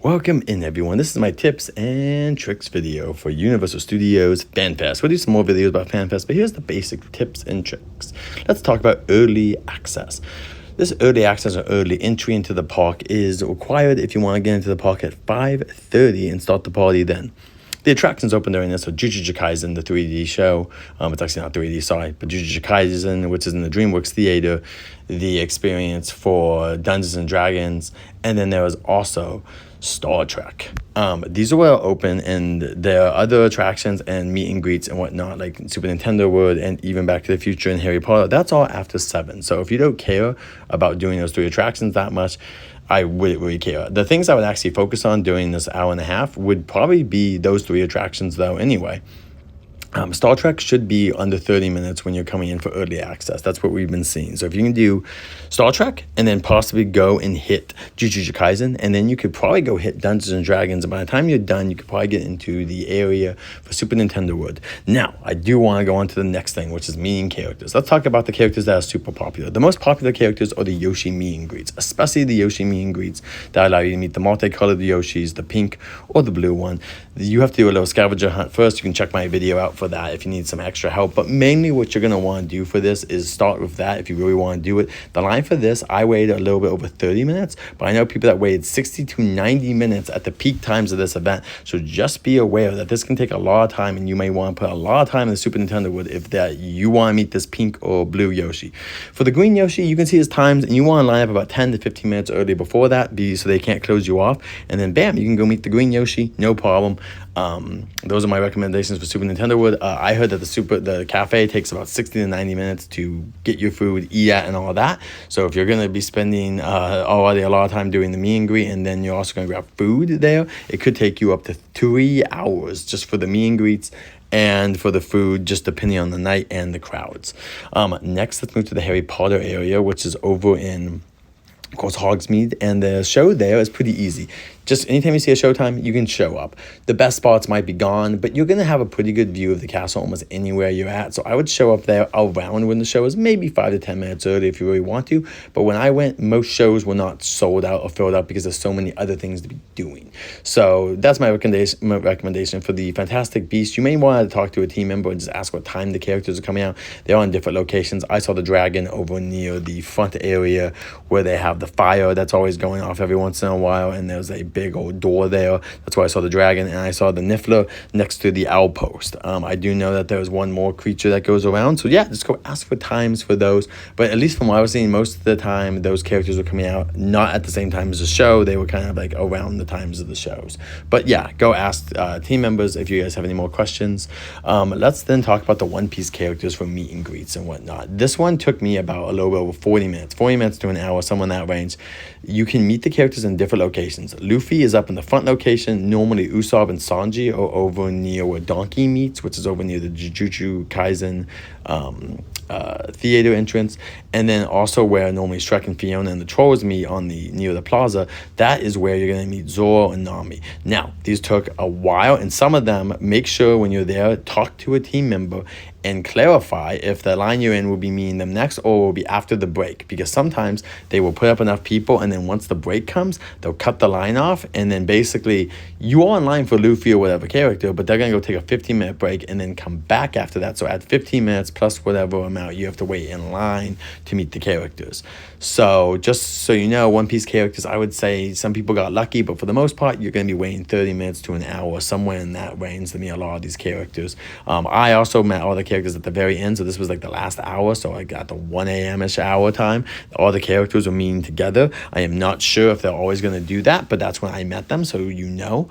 Welcome in, everyone. This is my tips and tricks video for Universal Studios FanFest. We'll do some more videos about FanFest, but here's the basic tips and tricks. Let's talk about early access. This early access or early entry into the park is required if you want to get into the park at 5:30 and start the party then. The attractions open during this, so Jujutsu Kaisen, the 3D show. It's actually not 3D, sorry, but Jujutsu Kaisen, which is in the DreamWorks Theater, the experience for Dungeons and Dragons, and then there was also Star Trek. These are well open, and there are other attractions and meet and greets and whatnot, like Super Nintendo World and even Back to the Future and Harry Potter. That's all after 7. So if you don't care about doing those 3 attractions that much, I wouldn't really care. The things I would actually focus on during this hour and a half would probably be those 3 attractions though anyway. Star Trek should be under 30 minutes when you're coming in for early access. That's what we've been seeing. So if you can do Star Trek and then possibly go and hit Jujutsu Kaisen, and then you could probably go hit Dungeons and Dragons, and by the time you're done, you could probably get into the area for Super Nintendo World. Now, I do want to go on to the next thing, which is meeting characters. Let's talk about the characters that are super popular. The most popular characters are the Yoshi meet and greets, especially the Yoshi meet and greets that allow you to meet the multicolored Yoshis, the pink or the blue one. You have to do a little scavenger hunt first. You can check my video out for that if you need some extra help, but mainly what you're going to want to do for this is start with that if you really want to do it. The line for this, I waited a little bit over 30 minutes, but I know people that waited 60 to 90 minutes at the peak times of this event, so just be aware that this can take a lot of time, and you may want to put a lot of time in the Super Nintendo World if that you want to meet this pink or blue Yoshi. For the green Yoshi, you can see his times, and you want to line up about 10 to 15 minutes early before that, so they can't close you off, and then bam, you can go meet the green Yoshi, no problem. Those are my recommendations for Super Nintendo World. I heard that the cafe takes about 60 to 90 minutes to get your food, eat at, and all that. So if you're going to be spending already a lot of time doing the meet and greet, and then you're also going to grab food there, it could take you up to 3 hours just for the meet and greets and for the food, just depending on the night and the crowds. Next, let's move to the Harry Potter area, which is over in, of course, Hogsmeade, and the show there is pretty easy. Just anytime you see a showtime, you can show up. The best spots might be gone, but you're going to have a pretty good view of the castle almost anywhere you're at. So I would show up there around when the show is, maybe 5 to 10 minutes early if you really want to. But when I went, most shows were not sold out or filled up because there's so many other things to be doing. So that's my recommendation for the Fantastic Beasts. You may want to talk to a team member and just ask what time the characters are coming out. They're on different locations. I saw the dragon over near the front area where they have the fire that's always going off every once in a while, and there's a big old door there. That's why I saw the dragon, and I saw the Niffler next to the owl post. I do know that there's one more creature that goes around, so yeah, just go ask for times for those. But at least from what I was seeing, most of the time those characters were coming out not at the same time as the show. They were kind of like around the times of the shows. But yeah, go ask team members if you guys have any more questions. Let's then talk about the One Piece characters for meet and greets and whatnot. This one took me about a little bit over 40 minutes to an hour, somewhere in that range. You can meet the characters in different locations. Luffy is up in the front location. Normally Usopp and Sanji are over near where Donkey meets, which is over near the Jujutsu Kaisen theater entrance, and then also where normally Shrek and Fiona and the trolls meet on near the plaza. That is where you're going to meet Zoro and Nami. Now, these took a while, and some of them, make sure when you're there, talk to a team member and clarify if the line you're in will be meeting them next or will be after the break, because sometimes they will put up enough people, and then once the break comes, they'll cut the line off, and then basically you are in line for Luffy or whatever character, but they're going to go take a 15-minute break and then come back after that. So at 15 minutes plus whatever amount you have to wait in line to meet the characters. So just so you know, One Piece characters, I would say some people got lucky, but for the most part, you're going to be waiting 30 minutes to an hour, somewhere in that range to meet a lot of these characters. I also met all the characters at the very end, so this was like the last hour, so I got the 1 a.m.-ish hour time. All the characters were meeting together. I am not sure if they're always going to do that, but that's when I met them, so you know.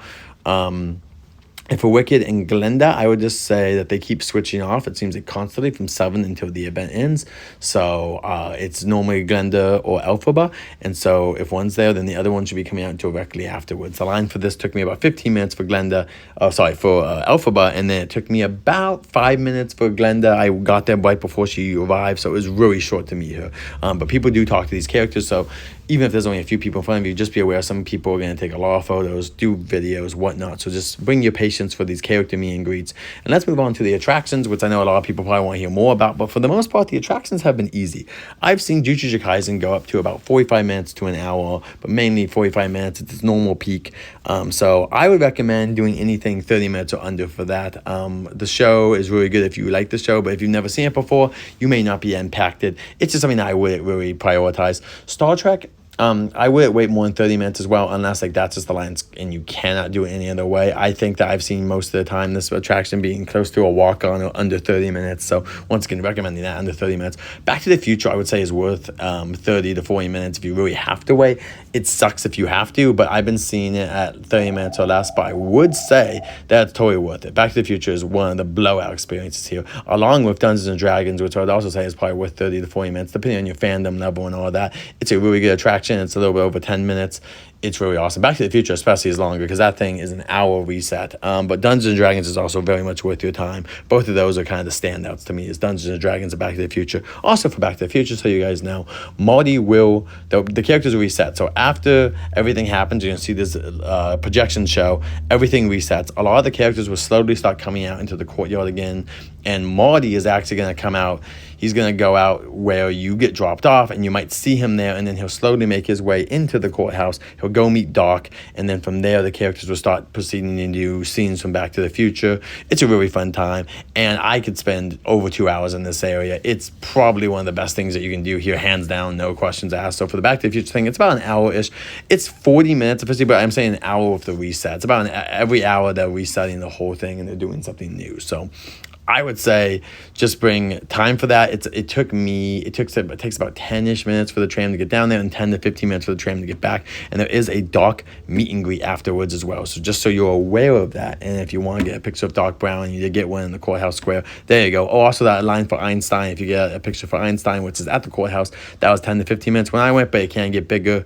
And for Wicked and Glinda, I would just say that they keep switching off. It seems like constantly from 7 until the event ends. So it's normally Glinda or Elphaba. And so if one's there, then the other one should be coming out directly afterwards. The line for this took me about 15 minutes for Glinda. For Elphaba. And then it took me about 5 minutes for Glinda. I got there right before she arrived, so it was really short to meet her. But people do talk to these characters, so even if there's only a few people in front of you, just be aware some people are going to take a lot of photos, do videos, whatnot. So just bring your patience for these character meet and greets. And let's move on to the attractions, which I know a lot of people probably want to hear more about. But for the most part, the attractions have been easy. I've seen Jujutsu Kaisen go up to about 45 minutes to an hour, but mainly 45 minutes at its normal peak. So I would recommend doing anything 30 minutes or under for that. The show is really good if you like the show, but if you've never seen it before, you may not be impacted. It's just something that I would really prioritize. Star Trek, I would wait more than 30 minutes as well, unless like that's just the lines and you cannot do it any other way. I think that I've seen most of the time this attraction being close to a walk-on or under 30 minutes. So once again, recommending that under 30 minutes. Back to the Future, I would say is worth 30 to 40 minutes if you really have to wait. It sucks if you have to, but I've been seeing it at 30 minutes or less. But I would say that's totally worth it. Back to the Future is one of the blowout experiences here, along with Dungeons and Dragons, which I would also say is probably worth 30 to 40 minutes, depending on your fandom level and all that. It's a really good attraction. It's a little bit over 10 minutes. It's really awesome. Back to the Future especially is longer because that thing is an hour reset. But Dungeons and Dragons is also very much worth your time. Both of those are kind of the standouts to me, is Dungeons and Dragons and Back to the Future. Also for Back to the Future, so you guys know, Marty will, the characters will reset. So after everything happens, you're going to see this projection show, everything resets. A lot of the characters will slowly start coming out into the courtyard again. And Marty is actually going to come out. He's going to go out where you get dropped off, and you might see him there, and then he'll slowly make his way into the courthouse. He'll go meet Doc, and then from there, the characters will start proceeding into scenes from Back to the Future. It's a really fun time, and I could spend over 2 hours in this area. It's probably one of the best things that you can do here, hands down, no questions asked. So for the Back to the Future thing, it's about an hour-ish. It's 40 minutes officially, but I'm saying an hour with the reset. It's about every hour they're resetting the whole thing, and they're doing something new. So I would say just bring time for that. It takes about 10-ish minutes for the tram to get down there and 10 to 15 minutes for the tram to get back. And there is a Doc meet and greet afterwards as well. So just so you're aware of that. And if you want to get a picture of Doc Brown, you did get one in the courthouse square. There you go. Oh, also that line for Einstein. If you get a picture for Einstein, which is at the courthouse, that was 10 to 15 minutes when I went, but it can get bigger.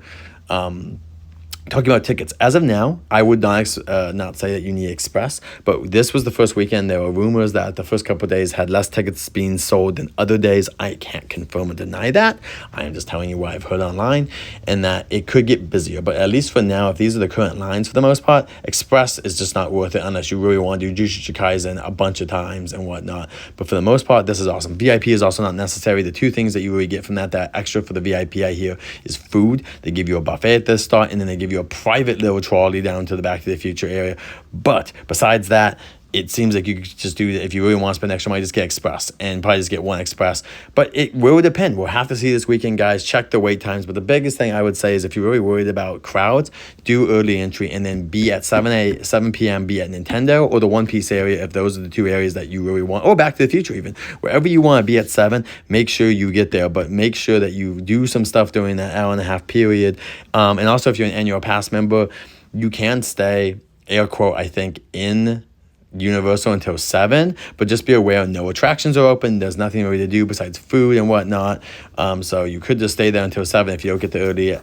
Talking about tickets, as of now, I would not say that you need Express, but this was the first weekend. There were rumors that the first couple of days had less tickets being sold than other days. I can't confirm or deny that. I am just telling you what I've heard online, and that it could get busier. But at least for now, if these are the current lines for the most part, Express is just not worth it unless you really want to do Jujutsu Kaisen a bunch of times and whatnot. But for the most part, this is awesome. VIP is also not necessary. The two things that you really get from that extra for the VIP I hear is food. They give you a buffet at the start, and then they give you a private little trolley down to the Back to the Future area. But besides that, it seems like you could just do, if you really want to spend extra money, just get Express and probably just get one Express. But it will depend. We'll have to see this weekend, guys. Check the wait times. But the biggest thing I would say is if you're really worried about crowds, do early entry and then be at 7 p.m., be at Nintendo or the One Piece area if those are the two areas that you really want. Or Back to the Future even. Wherever you want to be at 7, make sure you get there. But make sure that you do some stuff during that hour and a half period. And also if you're an annual pass member, you can stay, air quote, I think, in Universal until 7, but just be aware no attractions are open. There's nothing really to do besides food and whatnot. So you could just stay there until 7 if you don't get the early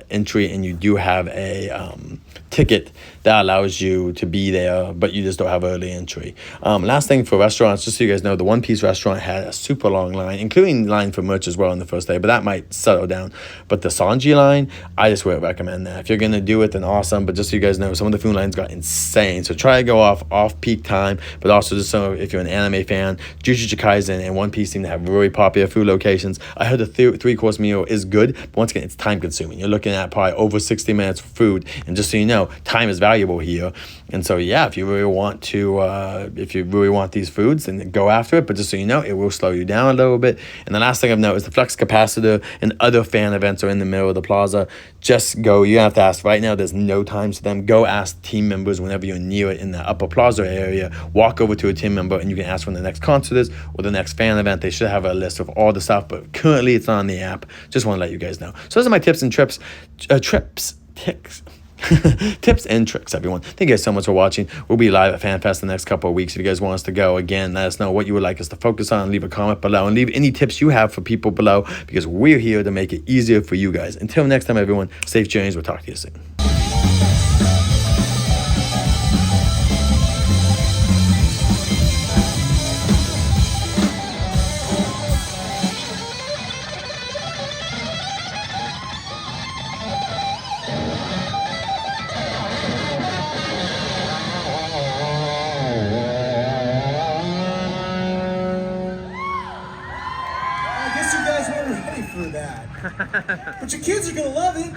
entry and you do have a ticket that allows you to be there, but you just don't have early entry. Last thing for restaurants, just so you guys know, the One Piece restaurant had a super long line, including line for merch as well on the first day, but that might settle down. But the Sanji line, I just would recommend that. If you're going to do it, then awesome. But just so you guys know, some of the food lines got insane. So try to go off peak time, but also just so if you're an anime fan, Jujutsu Kaisen and One Piece seem to have really popular food locations. I heard the 3-course meal is good, but once again, it's time consuming. You're looking at probably over 60 minutes for food. And just so you know, time is valuable here. And so, yeah, if you really want these foods, then go after it. But just so you know, it will slow you down a little bit. And the last thing I've noticed is the Flex Capacitor and other fan events are in the middle of the plaza. Just go. You have to ask right now. There's no times for them. Go ask team members whenever you're near it in the upper plaza area. Walk over to a team member and you can ask when the next concert is or the next fan event. They should have a list of all the stuff, but currently it's not on the app. Just want to let you guys know. So those are my tips and tips and tricks, everyone. Thank you guys so much for watching. We'll be live at FanFest the next couple of weeks. If you guys want us to go again, let us know what you would like us to focus on. Leave a comment below and leave any tips you have for people below because we're here to make it easier for you guys. Until next time, everyone, safe journeys. We'll talk to you soon. But your kids are gonna love it.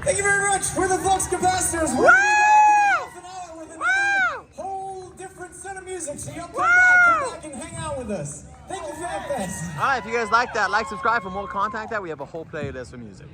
Thank you very much. We're the Flux Capacitors. We're Woo! half an hour with another whole different set of music. So y'all come back and hang out with us. Thank you, FanFest. All right, if you guys like that, like, subscribe for more content like that. We have a whole playlist for music.